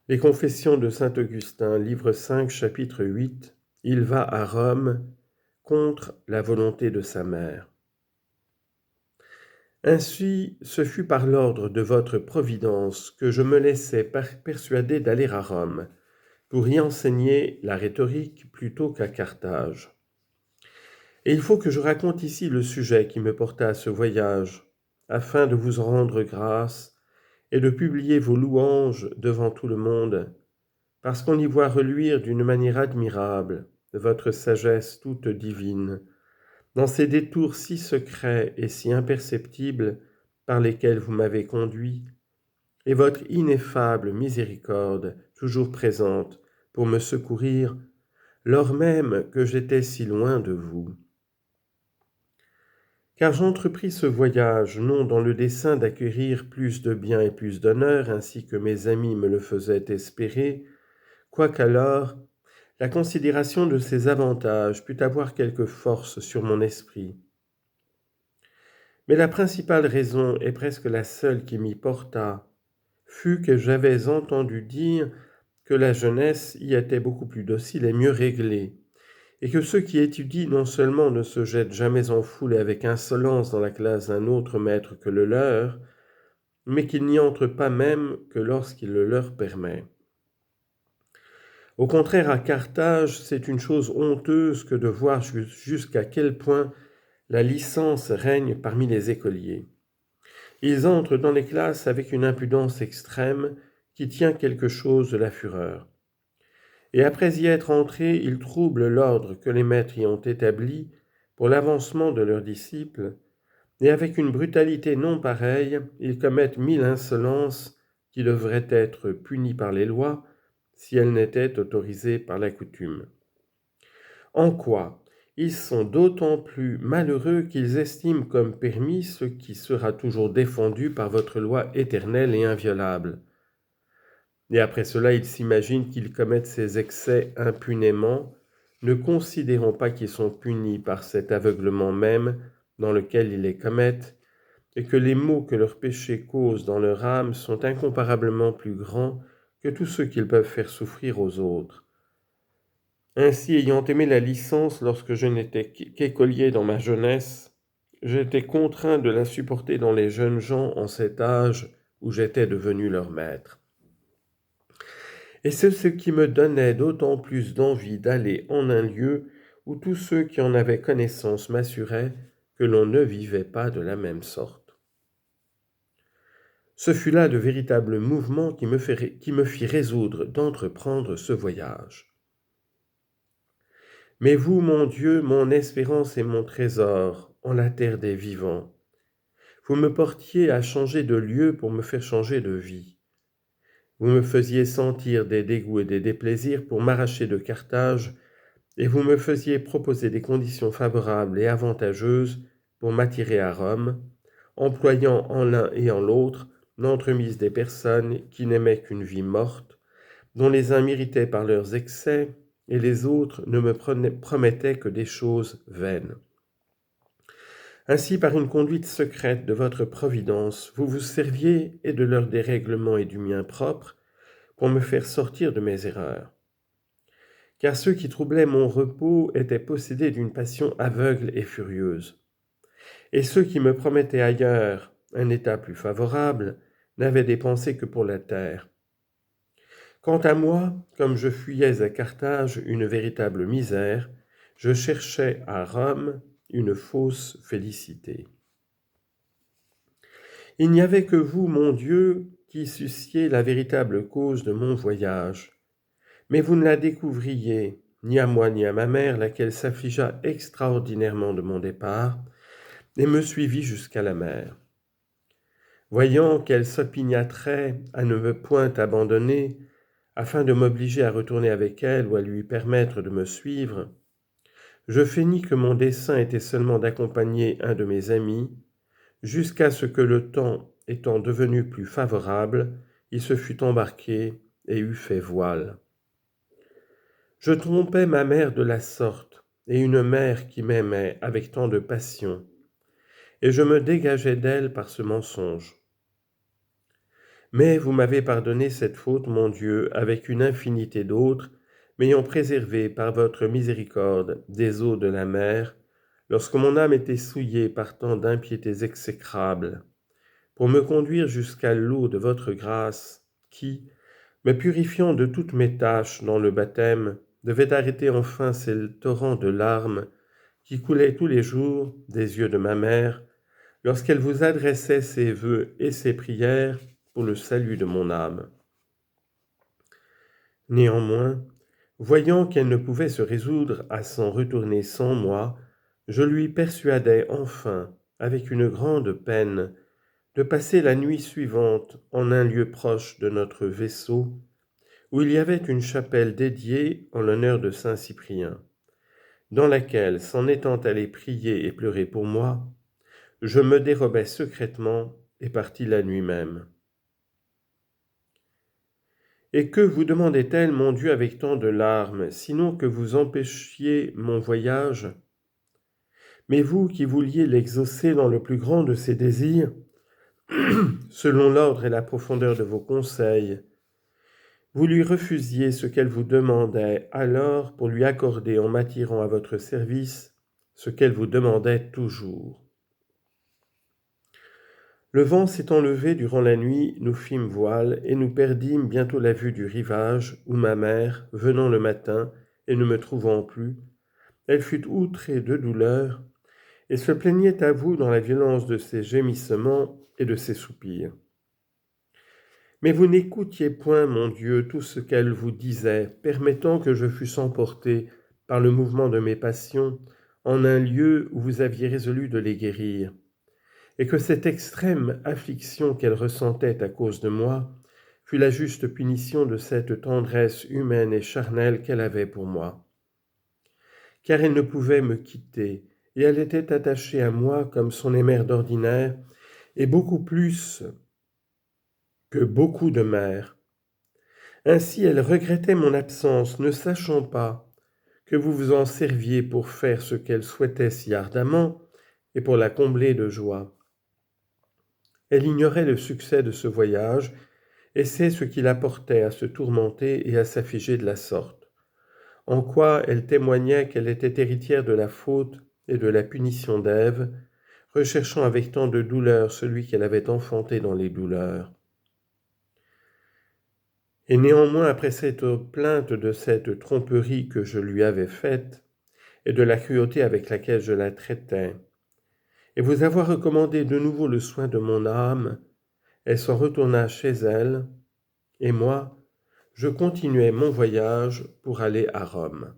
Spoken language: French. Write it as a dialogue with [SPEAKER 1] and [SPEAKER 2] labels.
[SPEAKER 1] Les Confessions de saint Augustin, livre 5, chapitre 8. Il va à Rome contre la volonté de sa mère. Ainsi, ce fut par l'ordre de votre providence que je me laissai persuader d'aller à Rome, pour y enseigner la rhétorique plutôt qu'à Carthage. Et il faut que je raconte ici le sujet qui me porta à ce voyage, afin de vous en rendre grâce et de publier vos louanges devant tout le monde, parce qu'on y voit reluire d'une manière admirable votre sagesse toute divine, dans ces détours si secrets et si imperceptibles par lesquels vous m'avez conduit, et votre ineffable miséricorde toujours présente pour me secourir, lors même que j'étais si loin de vous. Car j'entrepris ce voyage non dans le dessein d'acquérir plus de biens et plus d'honneur, ainsi que mes amis me le faisaient espérer, quoiqu'alors la considération de ces avantages put avoir quelque force sur mon esprit. Mais la principale raison, et presque la seule qui m'y porta, fut que j'avais entendu dire que la jeunesse y était beaucoup plus docile et mieux réglée, et que ceux qui étudient non seulement ne se jettent jamais en foule et avec insolence dans la classe d'un autre maître que le leur, mais qu'ils n'y entrent pas même que lorsqu'il le leur permet. Au contraire, à Carthage, c'est une chose honteuse que de voir jusqu'à quel point la licence règne parmi les écoliers. Ils entrent dans les classes avec une impudence extrême qui tient quelque chose de la fureur. Et après y être entrés, ils troublent l'ordre que les maîtres y ont établi pour l'avancement de leurs disciples, et avec une brutalité non pareille, ils commettent 1000 insolences qui devraient être punies par les lois si elles n'étaient autorisées par la coutume. En quoi ils sont d'autant plus malheureux qu'ils estiment comme permis ce qui sera toujours défendu par votre loi éternelle et inviolable. Et après cela, ils s'imaginent qu'ils commettent ces excès impunément, ne considérant pas qu'ils sont punis par cet aveuglement même dans lequel ils les commettent, et que les maux que leurs péchés causent dans leur âme sont incomparablement plus grands que tous ceux qu'ils peuvent faire souffrir aux autres. Ainsi, ayant aimé la licence lorsque je n'étais qu'écolier dans ma jeunesse, j'étais contraint de la supporter dans les jeunes gens en cet âge où j'étais devenu leur maître. Et c'est ce qui me donnait d'autant plus d'envie d'aller en un lieu où tous ceux qui en avaient connaissance m'assuraient que l'on ne vivait pas de la même sorte. Ce fut là de véritables mouvements qui me fit résoudre d'entreprendre ce voyage. Mais vous, mon Dieu, mon espérance et mon trésor en la terre des vivants, vous me portiez à changer de lieu pour me faire changer de vie. Vous me faisiez sentir des dégoûts et des déplaisirs pour m'arracher de Carthage, et vous me faisiez proposer des conditions favorables et avantageuses pour m'attirer à Rome, employant en l'un et en l'autre l'entremise des personnes qui n'aimaient qu'une vie morte, dont les uns m'irritaient par leurs excès, et les autres ne me promettaient que des choses vaines. Ainsi, par une conduite secrète de votre providence, vous vous serviez et de leurs dérèglements et du mien propre pour me faire sortir de mes erreurs. Car ceux qui troublaient mon repos étaient possédés d'une passion aveugle et furieuse. Et ceux qui me promettaient ailleurs un état plus favorable n'avaient des pensées que pour la terre. Quant à moi, comme je fuyais à Carthage une véritable misère, je cherchais à Rome une fausse félicité. Il n'y avait que vous, mon Dieu, qui sussiez la véritable cause de mon voyage. Mais vous ne la découvriez, ni à moi ni à ma mère, laquelle s'affligea extraordinairement de mon départ, et me suivit jusqu'à la mer. Voyant qu'elle s'opiniâtrait à ne me point abandonner, afin de m'obliger à retourner avec elle ou à lui permettre de me suivre, je feignis que mon dessein était seulement d'accompagner un de mes amis, jusqu'à ce que le temps étant devenu plus favorable, il se fût embarqué et eût fait voile. Je trompais ma mère de la sorte, et une mère qui m'aimait avec tant de passion, et je me dégageais d'elle par ce mensonge. Mais vous m'avez pardonné cette faute, mon Dieu, avec une infinité d'autres, m'ayant préservé par votre miséricorde des eaux de la mer, lorsque mon âme était souillée par tant d'impiétés exécrables, pour me conduire jusqu'à l'eau de votre grâce, qui, me purifiant de toutes mes tâches dans le baptême, devait arrêter enfin ces torrents de larmes qui coulaient tous les jours des yeux de ma mère, lorsqu'elle vous adressait ses vœux et ses prières pour le salut de mon âme. Néanmoins, voyant qu'elle ne pouvait se résoudre à s'en retourner sans moi, je lui persuadai enfin, avec une grande peine, de passer la nuit suivante en un lieu proche de notre vaisseau, où il y avait une chapelle dédiée en l'honneur de saint Cyprien, dans laquelle, s'en étant allé prier et pleurer pour moi, je me dérobai secrètement et partis la nuit même. Et que vous demandait-elle, mon Dieu, avec tant de larmes, sinon que vous empêchiez mon voyage? Mais vous qui vouliez l'exaucer dans le plus grand de ses désirs, selon l'ordre et la profondeur de vos conseils, vous lui refusiez ce qu'elle vous demandait alors pour lui accorder en m'attirant à votre service ce qu'elle vous demandait toujours. Le vent s'étant levé durant la nuit, nous fîmes voile et nous perdîmes bientôt la vue du rivage où ma mère, venant le matin et ne me trouvant plus, elle fut outrée de douleur et se plaignait à vous dans la violence de ses gémissements et de ses soupirs. Mais vous n'écoutiez point, mon Dieu, tout ce qu'elle vous disait, permettant que je fusse emporté par le mouvement de mes passions en un lieu où vous aviez résolu de les guérir, et que cette extrême affliction qu'elle ressentait à cause de moi fut la juste punition de cette tendresse humaine et charnelle qu'elle avait pour moi. Car elle ne pouvait me quitter, et elle était attachée à moi comme son mère d'ordinaire, et beaucoup plus que beaucoup de mères. Ainsi elle regrettait mon absence, ne sachant pas que vous vous en serviez pour faire ce qu'elle souhaitait si ardemment et pour la combler de joie. Elle ignorait le succès de ce voyage, et c'est ce qui la portait à se tourmenter et à s'affliger de la sorte, en quoi elle témoignait qu'elle était héritière de la faute et de la punition d'Ève, recherchant avec tant de douleur celui qu'elle avait enfanté dans les douleurs. Et néanmoins, après cette plainte de cette tromperie que je lui avais faite, et de la cruauté avec laquelle je la traitais, et vous avoir recommandé de nouveau le soin de mon âme, elle s'en retourna chez elle, et moi, je continuai mon voyage pour aller à Rome.